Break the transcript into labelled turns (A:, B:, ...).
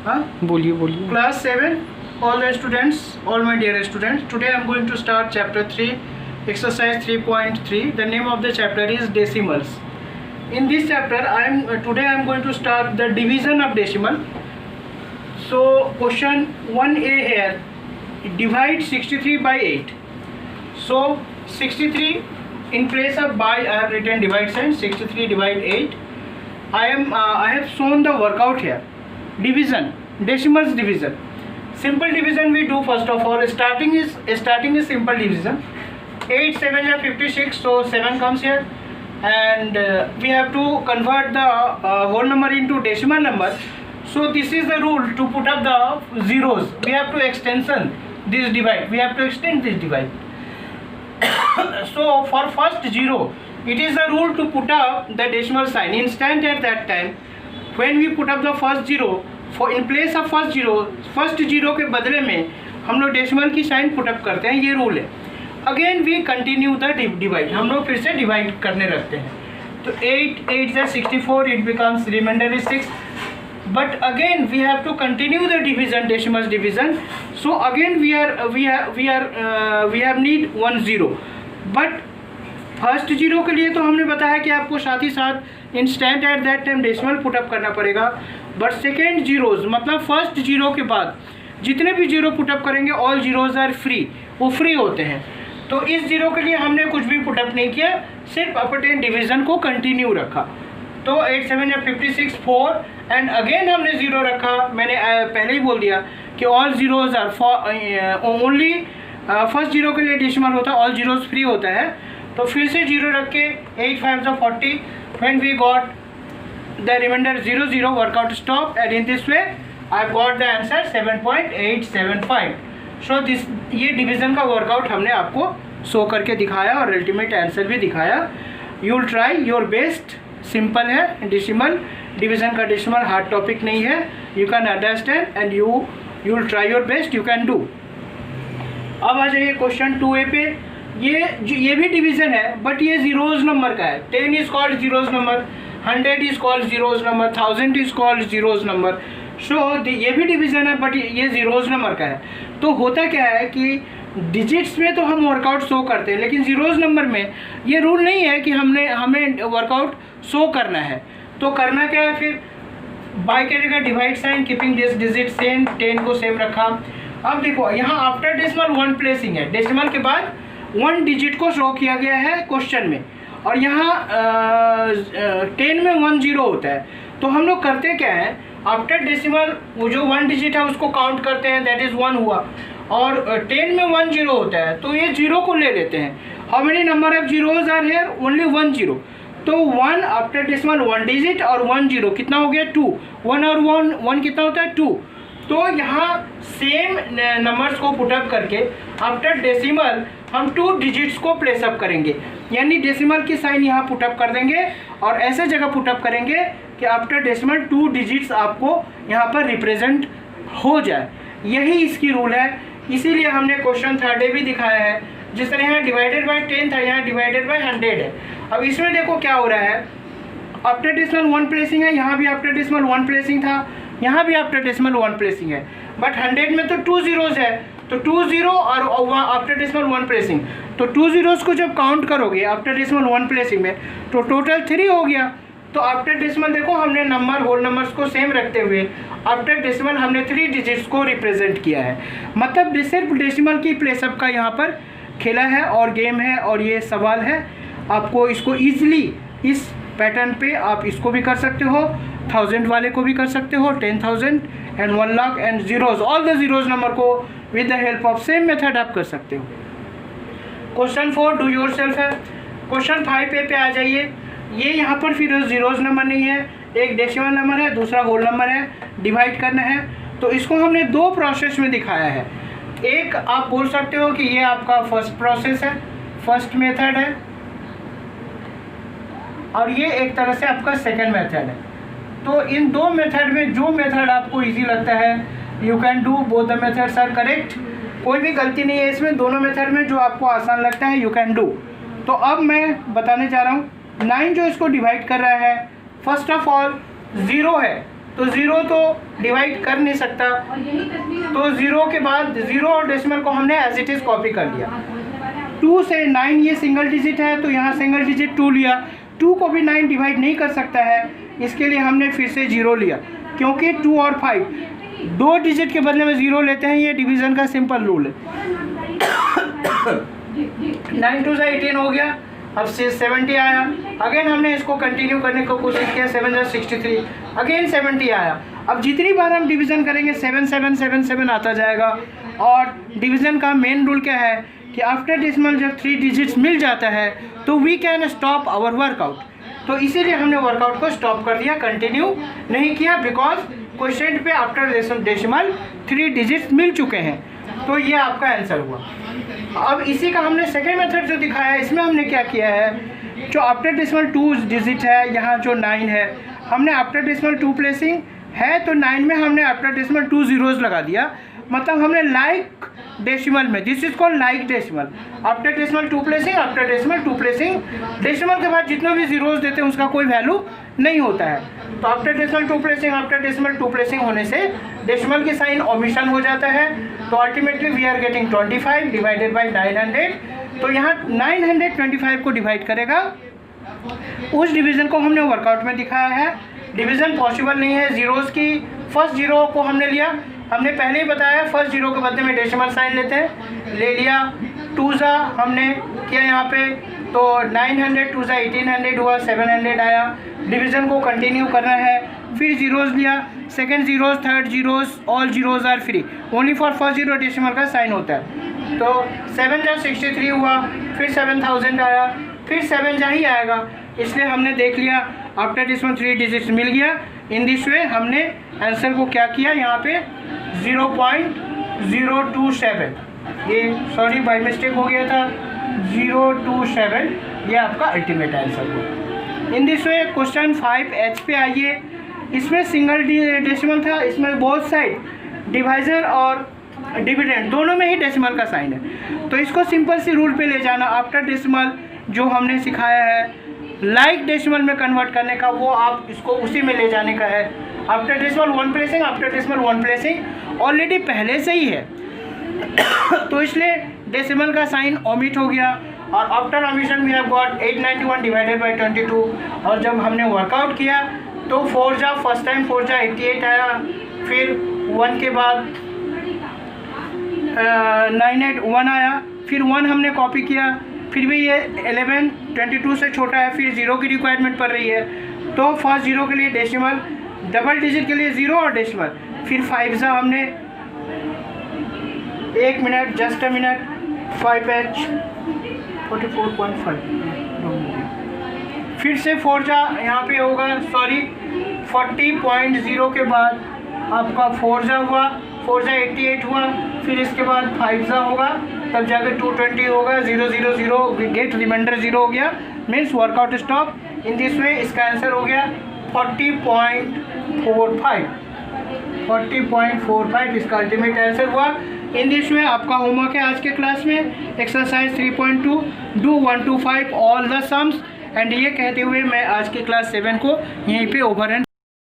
A: बोलिए बोलिए।
B: Class 7, all the students, all my dear students, today I am going to start chapter 3, exercise 3.3. The name of the chapter is decimals. In this chapter today I am going to start the division of decimal. So question 1a here, divide 63 by 8. So 63, in place of by I have written divide sign. 63 divide 8. I have shown the workout here. Division, decimals division. Simple division we do first of all. Starting is simple division. 8 7 are 56, so 7 comes here, and we have to convert the whole number into decimal number. So this is the rule to put up the zeros. We have to extension this divide. We have to extend this divide. So for first zero, it is the rule to put up the decimal sign instant at that time. When we put up the first zero, for in place of first zero के बदले में हम लोग decimal की sign put up करते हैं, ये rule है. Again we continue the divide, हम लोग फिर से डिवाइड करने लगते हैं. तो 8 8 is 64, it becomes remainder is 6. But again we have to continue the division, decimals division. So again we have need 1 0. But first zero के लिए तो हमने बताया कि आपको साथ ही साथ instant at that time decimal put up करना पड़ेगा. बट सेकेंड जीरोज़ मतलब फर्स्ट जीरो के बाद जितने भी जीरो पुटअप करेंगे ऑल जीरोज़ आर फ्री, वो फ्री होते हैं. तो इस जीरो के लिए हमने कुछ भी पुटअप नहीं किया, सिर्फ अपर टेन डिवीज़न को कंटिन्यू रखा. तो 8 7 या 56 4 एंड अगेन हमने ज़ीरो रखा. मैंने पहले ही बोल दिया कि all zeros are only first zero के लिए डेसिमल होता है, ऑल जीरोज़ फ्री होता है. तो फिर से जीरो रख के 8 5 40. When we got the remainder 0 0, workout stop, and in this way I got the answer 7.875. So this ये डिवीज़न का वर्कआउट हमने आपको शो करके दिखाया और अल्टीमेट आंसर भी दिखाया. You will try your best. Simple है डिसिमल, डिवीज़न का डिसिमल हार्ड टॉपिक नहीं है. You can understand and you will try your best, you can do. अब आ जाइए क्वेश्चन 2a पे. ये भी डिवीज़न है बट ये जीरोज़ नंबर का है. 10 is called zeros number, 100 is called zeros number, 1000 is called zeros number. So ये भी डिवीज़न है बट ये जीरोज़ नंबर का है. तो होता क्या है कि डिजिट्स में तो हम वर्कआउट शो करते हैं, लेकिन जीरोज़ नंबर में ये रूल नहीं है कि हमें वर्कआउट शो करना है. तो करना क्या है फिर, बाय के जगह divide sign, keeping this digit same, 10 को सेम रखा. अब देखो यहाँ आफ्टर डेसिमल 1 प्लेसिंग है, डेसिमल के बाद 1 डिजिट को शो किया गया है क्वेश्चन में, और यहाँ 10 में 1 0 होता है. तो हम लोग करते क्या है, आफ्टर डेसिमल वो जो 1 डिजिट है उसको काउंट करते हैं, दैट इज़ 1 हुआ. और 10 में 1 0 होता है तो ये 0 को ले लेते हैं. How many number of zeros are here, only 1 0. तो 1 आफ्टर डेसिमल 1 डिजिट और 1 0 कितना हो गया 2. 1 और 1 कितना होता है 2. तो यहाँ सेम नंबर्स को पुटअप करके आफ्टर डेसिमल हम 2 डिजिट्स को प्लेसअप करेंगे, यानी डेसिमल की साइन यहाँ पुटअप कर देंगे और ऐसे जगह पुटअप करेंगे कि आफ्टर डेसिमल 2 डिजिट्स आपको यहाँ पर रिप्रेजेंट हो जाए. यही इसकी रूल है. इसीलिए हमने क्वेश्चन 3 भी दिखाया है. जिस तरह यहाँ डिवाइडेड बाय 10 था, यहाँ डिवाइडेड बाय 100 है. अब इसमें देखो क्या हो रहा है, आफ्टर डेसिमल 1 प्लेसिंग है, यहाँ भी आफ्टर डेसिमल 1 प्लेसिंग था, यहाँ भी आफ्टर डेसिमल 1 प्लेसिंग है. बट 100 में तो 2 जीरोज़ है, तो 2 0 और आफ्टर डेसिमल 1 प्लेसिंग. तो 2 जीरोज़ को जब काउंट करोगे आफ्टर डेसिमल 1 प्लेसिंग में तो टोटल 3 हो गया. तो आफ्टर डेसिमल देखो हमने नंबर होल नंबर्स को सेम रखते हुए आफ्टर डेसिमल हमने 3 डिजिट्स को रिप्रेजेंट किया है. मतलब सिर्फ डेसिमल की प्लेसअप का यहाँ पर खेला है और गेम है और ये सवाल है. आपको इसको ईजिली इस पैटर्न पे आप इसको भी कर सकते हो, 1000 वाले को भी कर सकते हो, 10,000 and 1 lakh and zeros, all the zeros number को with the help of same method आप कर सकते हो. क्वेश्चन 4 डू योर सेल्फ है. क्वेश्चन 5 पे आ जाइए. ये यहाँ पर फिर जीरोज़ नंबर नहीं है, एक डेसिमल नंबर है, दूसरा होल नंबर है, डिवाइड करना है. तो इसको हमने 2 प्रोसेस में दिखाया है. एक आप बोल सकते हो कि ये आपका फर्स्ट प्रोसेस है, फर्स्ट मेथड है, और ये एक तरह से आपका सेकेंड मेथड है. तो इन 2 मेथड में जो मेथड आपको इजी लगता है you can do. Both the methods are correct, कोई भी गलती नहीं है इसमें. दोनों मेथड में जो आपको आसान लगता है यू कैन डू. तो अब मैं बताने जा रहा हूँ 9 जो इसको डिवाइड कर रहा है. फर्स्ट ऑफ ऑल 0 है तो 0 तो डिवाइड कर नहीं सकता, तो 0 के बाद 0 और डेसिमल को हमने एज इट इज़ कॉपी कर लिया। 2 से 9 ये सिंगल डिजिट है, तो यहाँ सिंगल डिजिट 2 लिया। 2 को भी 9 डिवाइड नहीं कर सकता है, इसके लिए हमने फिर से 0 लिया, क्योंकि 2 और 5 2 डिजिट के बदले में 0 लेते हैं, ये डिवीज़न का सिंपल रूल है। 9 2 से 18 हो गया, अब से 70 आया। अगेन हमने इसको कंटिन्यू करने की कोशिश किया, 7 से 63, अगेन 70 आया। अब जितनी बार हम डिवीज़न करेंगे 7 7 7 7 आता जाएगा। और डिवीज़न का मेन रूल क्या है कि आफ्टर डेसिमल जब 3 डिजिट्स मिल जाता है तो we can stop our workout. तो इसीलिए हमने वर्कआउट को स्टॉप कर दिया, कंटिन्यू नहीं किया, बिकॉज क्वेश्चन पे आफ्टर डेसिमल 3 डिजिट्स मिल चुके हैं। तो ये आपका आंसर हुआ। अब इसी का हमने सेकेंड मेथड जो दिखाया है, इसमें हमने क्या किया है, जो आफ्टर डेसिमल 2 डिजिट है, यहाँ जो 9 है, हमने आफ्टर डेसिमल 2 प्लेसिंग है, तो 9 में हमने आफ्टर डेसिमल 2 जीरोज़ लगा दिया। मतलब हमने लाइक डेसिमल में, this is called like decimal, after decimal 2 placing, after decimal 2 placing, decimal के बाद जितने भी जीरोज़ देते हैं उसका कोई वैल्यू नहीं होता है। तो after decimal 2 placing, after decimal 2 placing होने से डेसिमल की साइन ओमिशन हो जाता है। तो ultimately we are getting 25 divided by 900। तो यहाँ 925 को डिवाइड करेगा, उस डिवीज़न को हमने वर्कआउट में दिखाया है। डिवीज़न पॉसिबल नहीं है जीरोज़ की। फर्स्ट जीरो को हमने लिया, हमने पहले ही बताया फर्स्ट जीरो के बदले में डेसिमल साइन लेते हैं, ले लिया। 2 ज़ा हमने किया यहाँ पे, तो 900 2 ज़ा 1800 हुआ, 700 आया। डिवीज़न को कंटिन्यू करना है, फिर जीरोज़ लिया, second zeros, third zeros, all zeros are free, only for first zero decimal का साइन होता है। तो 7 ज़ा 63 हुआ, फिर 7000 आया, फिर 7 ज़ा ही आएगा, इसलिए हमने देख लिया आफ्टर डेसिमल 3 डिजिट्स मिल गया। इन दिस वे हमने आंसर को क्या किया, यहाँ पे 0.027, ये सॉरी बाय मिस्टेक हो गया था, 027, ये आपका अल्टीमेट आंसर हो। In this way question 5H पे आइए। इसमें सिंगल डेसिमल था, इसमें बोथ साइड डिवाइजर और डिविडेंड दोनों में ही डेसिमल का साइन है। तो इसको सिंपल सी रूल पे ले जाना, आफ्टर डेसिमल जो हमने सिखाया है लाइक डेसिमल में कन्वर्ट करने का, वो आप इसको उसी में ले जाने का है। After decimal 1 placing, after decimal 1 placing already पहले से ही है तो इसलिए डेसिमल का साइन ओमिट हो गया। और after omission we have got 891 divided by 22। और जब हमने वर्कआउट किया तो 4 जा फर्स्ट टाइम 4 जा 88 आया, फिर 1 के बाद 981 आया, फिर 1 हमने कॉपी किया, फिर भी ये 11 22 से छोटा है, फिर 0 की रिक्वायरमेंट पड़ रही है। तो फर्स्ट 0 के लिए डेसिमल, डबल डिजिट के लिए 0 और डेसिमल, फिर 5 सा हमने 1 minute, just a minute, 5H 44.5, फिर से 4 जा यहाँ पे होगा, सॉरी 40.0 के बाद आपका 4 जा हुआ, 4 जा 88 हुआ, फिर इसके बाद 5 जा होगा, तब जाकर 220 होगा, 0 0 0 गेट रिमाइंडर 0 हो गया, means workout stop. In this way इसका आंसर हो गया 40.45 इसका अल्टीमेट आंसर हुआ। इन दिस वे आपका होमवर्क है आज के क्लास में, exercise 3.2, do 1 to 5 all the sums. And ये कहते हुए मैं आज की क्लास 7 को यहीं पे ओवर एंड